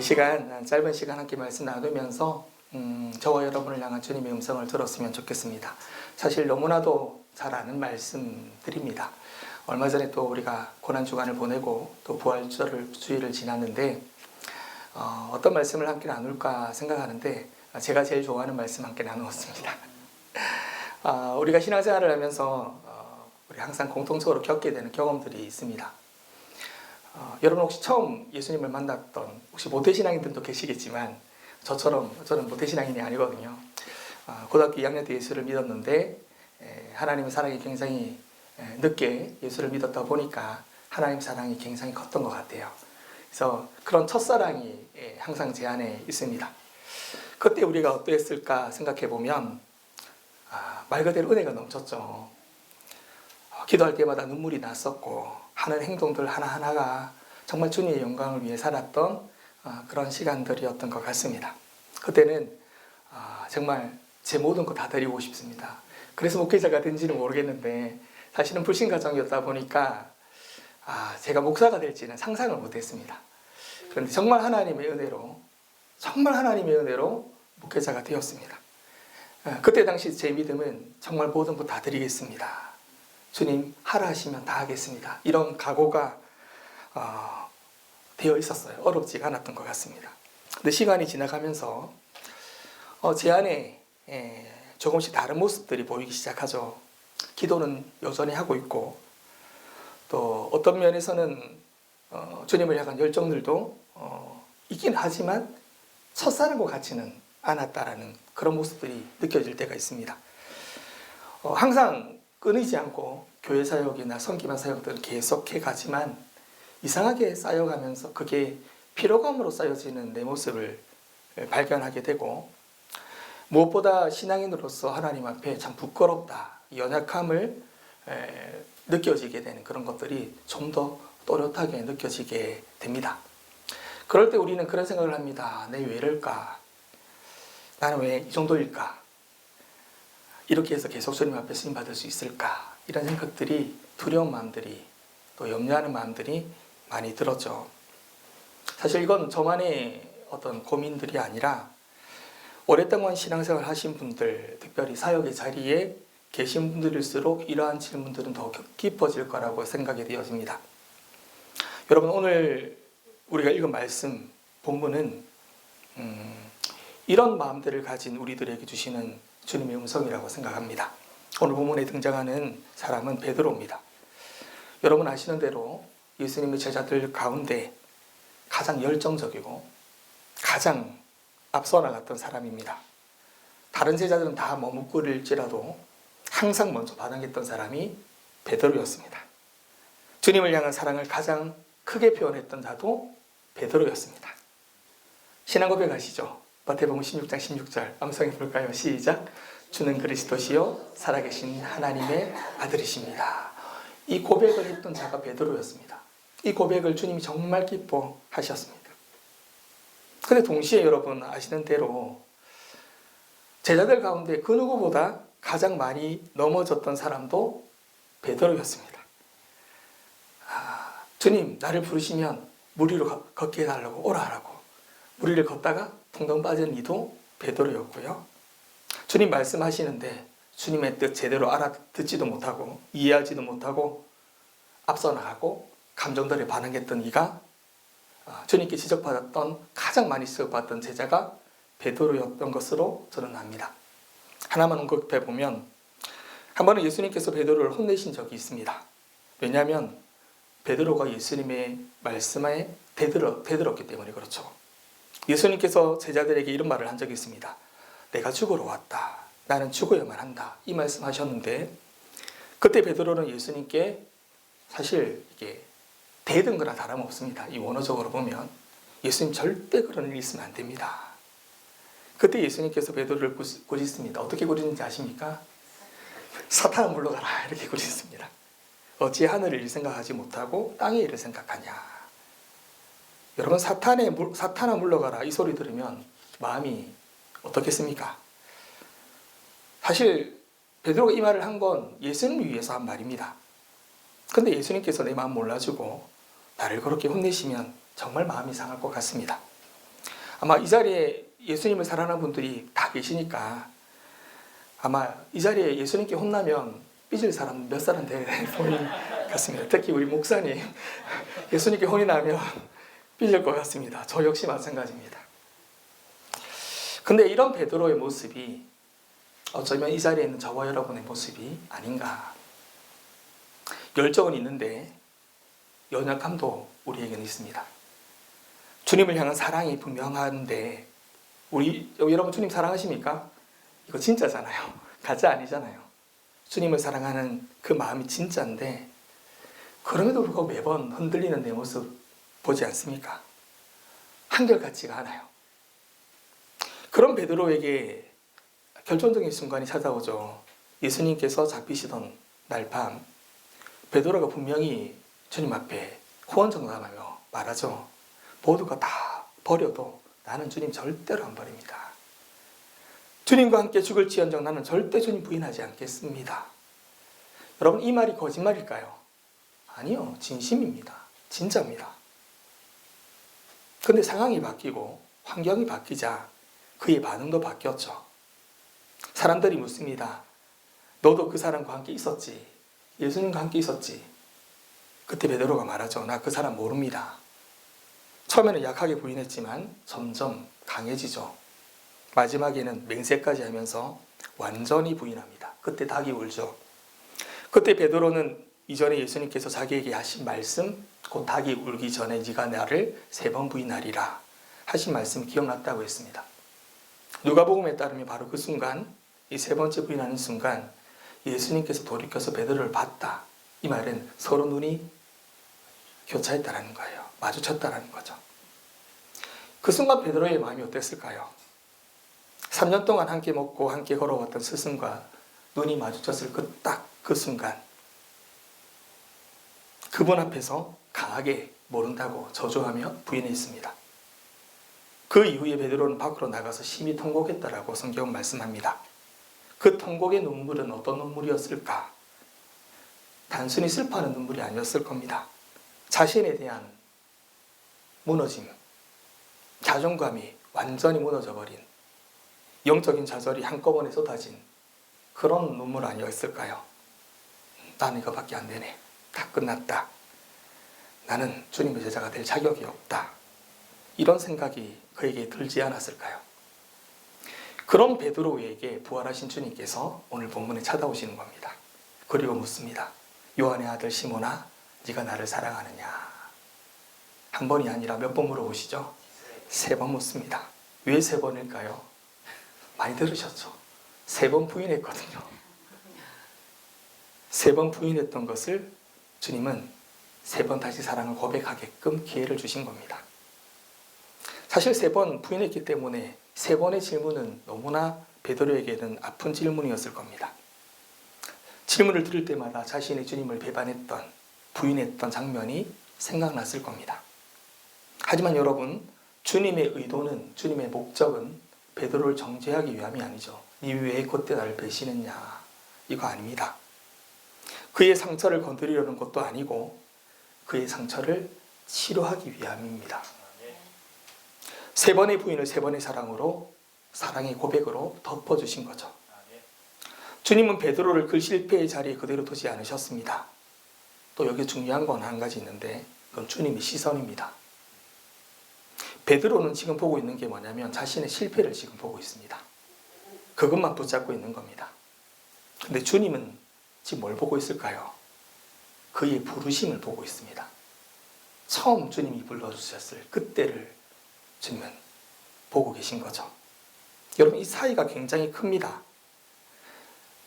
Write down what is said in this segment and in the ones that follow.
짧은 시간 함께 말씀 나누면서 저와 여러분을 향한 주님의 음성을 들었으면 좋겠습니다. 사실 너무나도 잘 아는 말씀들입니다. 얼마 전에 또 우리가 고난주간을 보내고 또 부활주일을 지났는데 어떤 말씀을 함께 나눌까 생각하는데 제가 제일 좋아하는 말씀 함께 나누었습니다. 우리가 신앙생활을 하면서 우리 항상 공통적으로 겪게 되는 경험들이 있습니다. 여러분 혹시 처음 예수님을 만났던 혹시 모태신앙인들도 계시겠지만 저는 모태신앙인이 아니거든요. 고등학교 2학년 때 예수를 믿었는데 하나님의 사랑이 굉장히 늦게 예수를 믿었다 보니까 하나님 사랑이 굉장히 컸던 것 같아요. 그래서 그런 첫사랑이 항상 제 안에 있습니다. 그때 우리가 어떠했을까 생각해 보면 말 그대로 은혜가 넘쳤죠. 기도할 때마다 눈물이 났었고 하는 행동들 하나하나가 정말 주님의 영광을 위해 살았던 그런 시간들이었던 것 같습니다. 그때는 정말 제 모든 거 다 드리고 싶습니다. 그래서 목회자가 된지는 모르겠는데 사실은 불신가정이었다 보니까 제가 목사가 될지는 상상을 못했습니다. 그런데 정말 하나님의 은혜로 목회자가 되었습니다. 그때 당시 제 믿음은 정말 모든 거 다 드리겠습니다. 주님 하라 하시면 다 하겠습니다. 이런 각오가 되어 있었어요. 어렵지가 않았던 것 같습니다. 근데 시간이 지나가면서 제 안에 조금씩 다른 모습들이 보이기 시작하죠. 기도는 여전히 하고 있고 또 어떤 면에서는 주님을 향한 열정들도 있긴 하지만 첫사랑과 같지는 않았다라는 그런 모습들이 느껴질 때가 있습니다. 항상 끊이지 않고 교회 사역이나 선기만 사역들은 계속해 가지만 이상하게 쌓여가면서 그게 피로감으로 쌓여지는 내 모습을 발견하게 되고 무엇보다 신앙인으로서 하나님 앞에 참 부끄럽다, 연약함을 느껴지게 되는 그런 것들이 좀 더 또렷하게 느껴지게 됩니다. 그럴 때 우리는 그런 생각을 합니다. 내 왜 이럴까? 나는 왜 이 정도일까? 이렇게 해서 계속 주님 앞에 쓰임 받을 수 있을까? 이런 생각들이 두려운 마음들이 또 염려하는 마음들이 많이 들었죠. 사실 이건 저만의 어떤 고민들이 아니라 오랫동안 신앙생활 하신 분들, 특별히 사역의 자리에 계신 분들일수록 이러한 질문들은 더 깊어질 거라고 생각이 되어집니다. 여러분 오늘 우리가 읽은 말씀 본문은 이런 마음들을 가진 우리들에게 주시는 주님의 음성이라고 생각합니다. 오늘 본문에 등장하는 사람은 베드로입니다. 여러분 아시는 대로 예수님의 제자들 가운데 가장 열정적이고 가장 앞서 나갔던 사람입니다. 다른 제자들은 다 머뭇거릴지라도 항상 먼저 반응했던 사람이 베드로였습니다. 주님을 향한 사랑을 가장 크게 표현했던 자도 베드로였습니다. 신앙 고백하시죠. 마태복음 16장 16절 암송해 볼까요? 시작. 주는 그리스도시요 살아계신 하나님의 아들이십니다. 이 고백을 했던 자가 베드로였습니다. 이 고백을 주님이 정말 기뻐하셨습니다. 그런데 동시에 여러분 아시는 대로 제자들 가운데 그 누구보다 가장 많이 넘어졌던 사람도 베드로였습니다. 주님 나를 부르시면 물 위로 걷게 해달라고 오라 하라고 물 위를 걷다가 붕덩 빠진 이도 베드로였고요. 주님 말씀하시는데 주님의 뜻 제대로 알아듣지도 못하고 이해하지도 못하고 앞서 나가고 감정들에 반응했던 이가 주님께 지적받았던 가장 많이 지적받았던 제자가 베드로였던 것으로 저는 압니다. 하나만 언급해 보면 한 번은 예수님께서 베드로를 혼내신 적이 있습니다. 왜냐하면 베드로가 예수님의 말씀에 대들었기 때문에 그렇죠. 예수님께서 제자들에게 이런 말을 한 적이 있습니다. 내가 죽으러 왔다. 나는 죽어야만 한다. 이 말씀하셨는데 그때 베드로는 예수님께 사실 이게 대든 거나 다름없습니다. 이 원어적으로 보면 예수님 절대 그런 일이 있으면 안 됩니다. 그때 예수님께서 베드로를 꾸짖습니다. 어떻게 꾸짖는지 아십니까? 사탄아 물러가라 이렇게 꾸짖습니다. 어찌 하늘의 일을 생각하지 못하고 땅의 일을 생각하냐. 여러분 사탄아 물러가라 이 소리 들으면 마음이 어떻겠습니까? 사실 베드로가 이 말을 한 건 예수님을 위해서 한 말입니다. 근데 예수님께서 내 마음 몰라주고 나를 그렇게 혼내시면 정말 마음이 상할 것 같습니다. 아마 이 자리에 예수님을 사랑하는 분들이 다 계시니까 아마 이 자리에 예수님께 혼나면 삐질 사람 몇 사람 되는 보인 것 같습니다. 특히 우리 목사님 예수님께 혼이 나면 삐질 것 같습니다. 저 역시 마찬가지입니다. 근데 이런 베드로의 모습이 어쩌면 이 자리에 있는 저와 여러분의 모습이 아닌가. 열정은 있는데 연약함도 우리에게는 있습니다. 주님을 향한 사랑이 분명한데 여러분 주님 사랑하십니까? 이거 진짜잖아요. 가짜 아니잖아요. 주님을 사랑하는 그 마음이 진짜인데 그럼에도 불구하고 매번 흔들리는 내 모습 보지 않습니까? 한결같지가 않아요. 그런 베드로에게 결정적인 순간이 찾아오죠. 예수님께서 잡히시던 날 밤 베드로가 분명히 주님 앞에 후원정담하며 말하죠. 모두가 다 버려도 나는 주님 절대로 안 버립니다. 주님과 함께 죽을지언정 나는 절대 주님 부인하지 않겠습니다. 여러분 이 말이 거짓말일까요? 아니요. 진심입니다. 진짜입니다. 근데 상황이 바뀌고 환경이 바뀌자 그의 반응도 바뀌었죠. 사람들이 묻습니다. 너도 그 사람과 함께 있었지? 예수님과 함께 있었지? 그때 베드로가 말하죠. 나 그 사람 모릅니다. 처음에는 약하게 부인했지만 점점 강해지죠. 마지막에는 맹세까지 하면서 완전히 부인합니다. 그때 닭이 울죠. 그때 베드로는 이전에 예수님께서 자기에게 하신 말씀, 곧 닭이 울기 전에 네가 나를 3번 부인하리라 하신 말씀 기억났다고 했습니다. 누가복음에 따르면 바로 그 순간, 이 3번째 부인하는 순간 예수님께서 돌이켜서 베드로를 봤다. 이 말은 서로 눈이 교차했다라는 거예요. 마주쳤다라는 거죠. 그 순간 베드로의 마음이 어땠을까요? 3년 동안 함께 먹고 함께 걸어왔던 스승과 눈이 마주쳤을 그 순간 그분 앞에서 강하게 모른다고 저주하며 부인했습니다. 그 이후에 베드로는 밖으로 나가서 심히 통곡했다라고 성경은 말씀합니다. 그 통곡의 눈물은 어떤 눈물이었을까? 단순히 슬퍼하는 눈물이 아니었을 겁니다. 자신에 대한 무너짐, 자존감이 완전히 무너져버린 영적인 좌절이 한꺼번에 쏟아진 그런 눈물 아니었을까요? 나는 이거밖에 안 되네. 다 끝났다. 나는 주님의 제자가 될 자격이 없다. 이런 생각이 그에게 들지 않았을까요? 그런 베드로에게 부활하신 주님께서 오늘 본문에 찾아오시는 겁니다. 그리고 묻습니다. 요한의 아들 시몬아, 네가 나를 사랑하느냐? 한 번이 아니라 몇 번 물어보시죠? 3번 묻습니다. 왜 3번일까요? 많이 들으셨죠? 3번 부인했거든요. 3번 부인했던 것을 주님은 3번 다시 사랑을 고백하게끔 기회를 주신 겁니다. 사실 3번 부인했기 때문에 3번의 질문은 너무나 베드로에게는 아픈 질문이었을 겁니다. 질문을 들을 때마다 자신의 주님을 배반했던, 부인했던 장면이 생각났을 겁니다. 하지만 여러분, 주님의 의도는, 주님의 목적은 베드로를 정죄하기 위함이 아니죠. 니 왜 그때 나를 배신했냐? 이거 아닙니다. 그의 상처를 건드리려는 것도 아니고 그의 상처를 치료하기 위함입니다. 3번의 부인을 3번의 사랑으로, 사랑의 고백으로 덮어주신 거죠. 주님은 베드로를 그 실패의 자리에 그대로 두지 않으셨습니다. 또 여기 중요한 건 한 가지 있는데 그건 주님의 시선입니다. 베드로는 지금 보고 있는 게 뭐냐면 자신의 실패를 지금 보고 있습니다. 그것만 붙잡고 있는 겁니다. 근데 주님은 지금 뭘 보고 있을까요? 그의 부르심을 보고 있습니다. 처음 주님이 불러주셨을 그때를 주님은 보고 계신 거죠. 여러분, 이 사이가 굉장히 큽니다.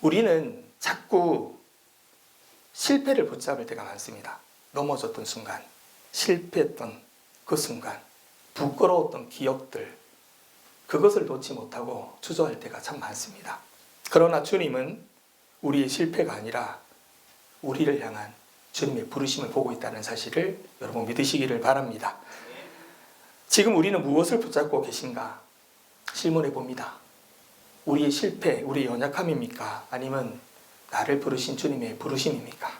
우리는 자꾸 실패를 붙잡을 때가 많습니다. 넘어졌던 순간, 실패했던 그 순간, 부끄러웠던 기억들, 그것을 놓지 못하고 주저할 때가 참 많습니다. 그러나 주님은 우리의 실패가 아니라 우리를 향한 주님의 부르심을 보고 있다는 사실을 여러분 믿으시기를 바랍니다. 지금 우리는 무엇을 붙잡고 계신가? 질문해 봅니다. 우리의 실패, 우리의 연약함입니까? 아니면 나를 부르신 주님의 부르심입니까?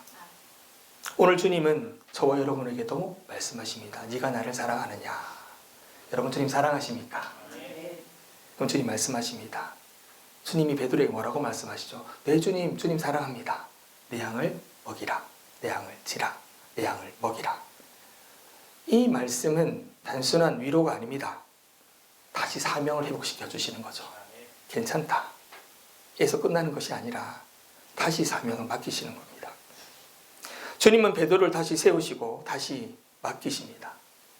오늘 주님은 저와 여러분에게도 말씀하십니다. 네가 나를 사랑하느냐? 여러분 주님 사랑하십니까? 그럼 주님 말씀하십니다. 주님이 베드로에게 뭐라고 말씀하시죠? 네 주님, 주님 사랑합니다. 내 양을 먹이라. 내 양을 치라. 내 양을 먹이라. 이 말씀은 단순한 위로가 아닙니다. 다시 사명을 회복시켜 주시는 거죠. 괜찮다. 에서 끝나는 것이 아니라 다시 사명을 맡기시는 겁니다. 주님은 베드로를 다시 세우시고 다시 맡기십니다.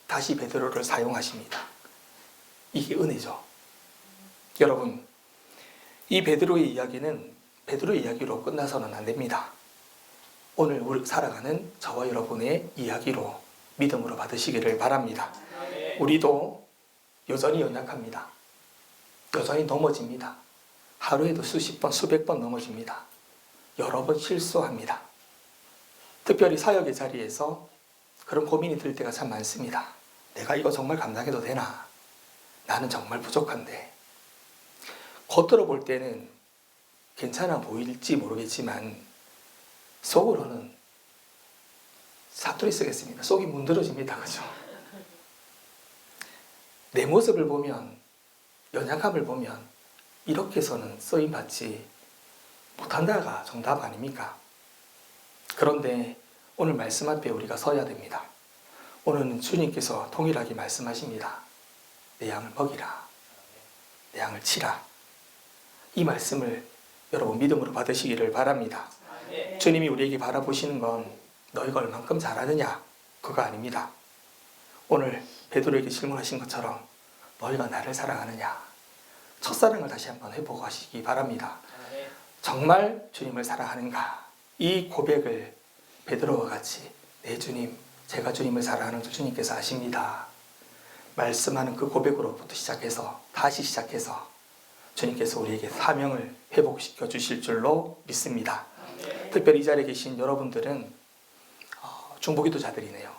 다시 베드로를 사용하십니다. 이게 은혜죠. 여러분, 이 베드로의 이야기는 베드로의 이야기로 끝나서는 안 됩니다. 오늘 우리 살아가는 저와 여러분의 이야기로 믿음으로 받으시기를 바랍니다. 우리도 여전히 연약합니다. 여전히 넘어집니다. 하루에도 수십 번, 수백 번 넘어집니다. 여러 번 실수합니다. 특별히 사역의 자리에서 그런 고민이 들 때가 참 많습니다. 내가 이거 정말 감당해도 되나? 나는 정말 부족한데. 겉으로 볼 때는 괜찮아 보일지 모르겠지만 속으로는 사투리 쓰겠습니다. 속이 문드러집니다. 그죠? 내 모습을 보면, 연약함을 보면 이렇게 해서는 쓰임받지 못한다가 정답 아닙니까? 그런데 오늘 말씀 앞에 우리가 서야 됩니다. 오늘은 주님께서 동일하게 말씀하십니다. 내 양을 먹이라. 내 양을 치라. 이 말씀을 여러분 믿음으로 받으시기를 바랍니다. 주님이 우리에게 바라보시는 건 너희가 얼만큼 잘하느냐 그거 아닙니다. 오늘 베드로에게 질문하신 것처럼 너희가 나를 사랑하느냐, 첫사랑을 다시 한번 해보고 하시기 바랍니다. 정말 주님을 사랑하는가? 이 고백을 베드로와 같이 네 주님, 제가 주님을 사랑하는 줄 주님께서 아십니다. 말씀하는 그 고백으로부터 시작해서 다시 시작해서 주님께서 우리에게 사명을 회복시켜 주실 줄로 믿습니다. 특별히 이 자리에 계신 여러분들은 중보기도자들이네요.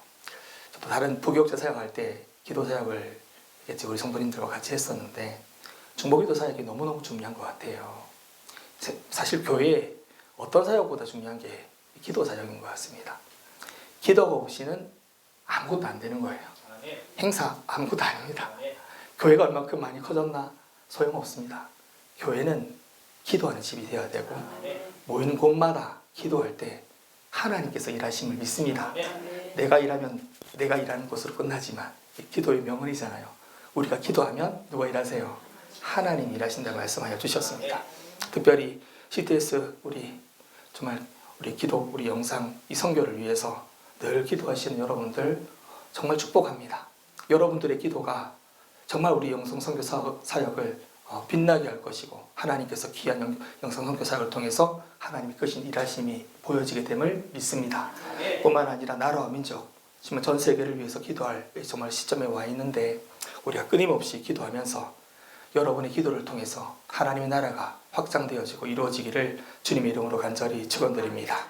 저도 다른 부교육자 사역할 때 기도 사역을 우리 성도님들과 같이 했었는데 중보기도 사역이 너무너무 중요한 것 같아요. 사실 교회에 어떤 사역보다 중요한 게 기도 사역인 것 같습니다. 기도가 없이는 아무것도 안 되는 거예요. 행사 아무것도 아닙니다. 교회가 얼마큼 많이 커졌나 소용없습니다. 교회는 기도하는 집이 되어야 되고 모이는 곳마다 기도할 때 하나님께서 일하심을 믿습니다. 내가 일하면 내가 일하는 것으로 끝나지만 기도의 명언이잖아요. 우리가 기도하면 누가 일하세요? 하나님 일하신다 말씀하여 주셨습니다. 특별히 CTS 우리 기도 우리 영상 이 선교를 위해서 늘 기도하시는 여러분들 정말 축복합니다. 여러분들의 기도가 정말 우리 영상 선교 사역을 빛나게 할 것이고 하나님께서 귀한 영상 선교 사역을 통해서 하나님의 크신 일하심이 보여지게 됨을 믿습니다. 뿐만 아니라 나라와 민족, 지금 전 세계를 위해서 기도할 정말 시점에 와 있는데 우리가 끊임없이 기도하면서 여러분의 기도를 통해서 하나님의 나라가 확장되어지고 이루어지기를 주님의 이름으로 간절히 축원드립니다.